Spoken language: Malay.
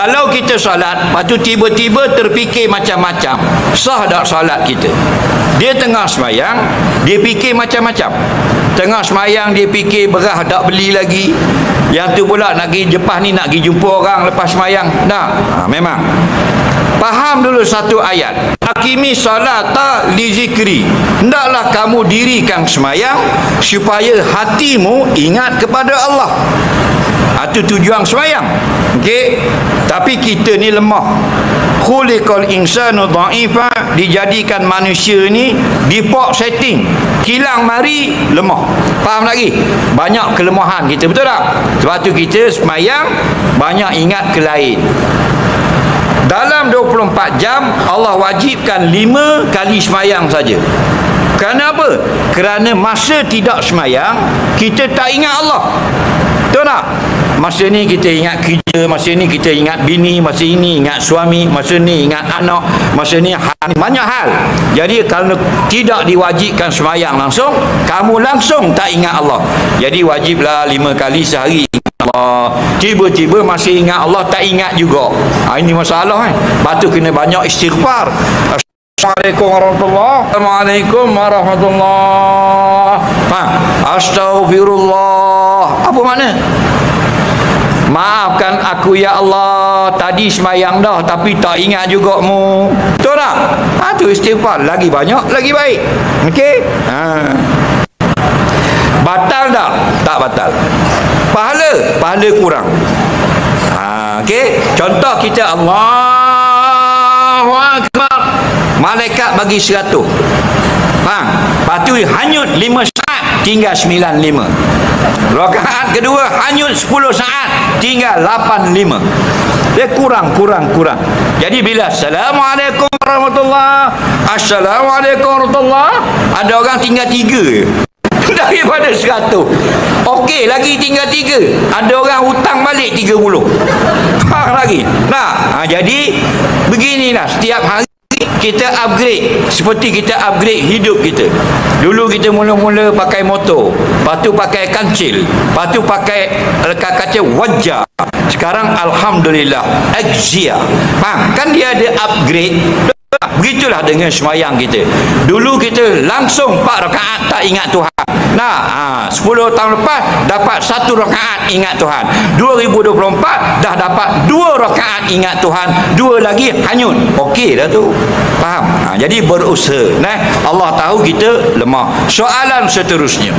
Kalau kita solat, lepas tu tiba-tiba terfikir macam-macam, sah tak solat kita? Dia tengah semayang, dia fikir macam-macam. Tengah semayang dia fikir beras tak beli lagi. Yang tu pula nak pergi Jepang ni, nak pergi jumpa orang lepas semayang. Memang. Faham dulu satu ayat. Akimi salata li zikri. Hendaklah kamu dirikan semayang supaya hatimu ingat kepada Allah. Itu tujuan semayang. Okey. Tapi kita ni lemah. Khuliqal insanu dha'ifa, dijadikan manusia ni default setting. Kilang mari lemah. Faham lagi? Banyak kelemahan kita, betul tak? Sebab tu kita semayang banyak ingat ke lain. Dalam 24 jam Allah wajibkan 5 kali semayang saja. Kerana apa? Kerana masa tidak semayang kita tak ingat Allah. Betul tak? Masa ni kita ingat kerja, masa ni kita ingat bini, masa ini ingat suami, masa ni ingat anak, masa ni banyak hal. Jadi kalau tidak diwajibkan semayang langsung, kamu langsung tak ingat Allah. Jadi wajiblah 5 kali sehari Allah. Tiba-tiba masih ingat Allah, tak ingat juga. Ini masalah kan. Lepas tu kena banyak istighfar. Assalamualaikum warahmatullahi wabarakatuh. Assalamualaikum warahmatullahi wabarakatuh. Astaghfirullah. Apa makna? Maafkan aku ya Allah, tadi semayang dah tapi tak ingat juga mu. Betul tak? Tu istighfar. Lagi banyak lagi baik. Okey? Batal tak? Tak batal. Pahala kurang. Okey? Contoh kita Allahu Akbar, malaikat bagi 100. Faham? Lepas tu hanyut 5 saat, tinggal 95. Rakaat kedua hanyut 10 saat, tinggal 85. Dia kurang. Jadi bila Assalamualaikum warahmatullahi, Assalamualaikum warahmatullahi, ada orang tinggal 3 daripada 100. Okey, lagi tinggal 3. Ada orang hutang balik 30. Faham lagi? Jadi beginilah setiap hari kita upgrade. Seperti kita upgrade hidup kita. Dulu kita mula-mula pakai motor, lepas tu pakai kancil, lepas tu pakai kaca wajah. Sekarang alhamdulillah Axia. Faham? Kan dia ada upgrade. Begitulah dengan semayang kita. Dulu kita langsung 4 rakaat tak ingat Tuhan. 10 tahun lepas dapat 1 rakaat ingat Tuhan. 2024 dah dapat 2 rakaat ingat Tuhan, 2 lagi hanyut. Okey dah tu. Faham? Jadi berusaha. Allah tahu kita lemah. Soalan seterusnya.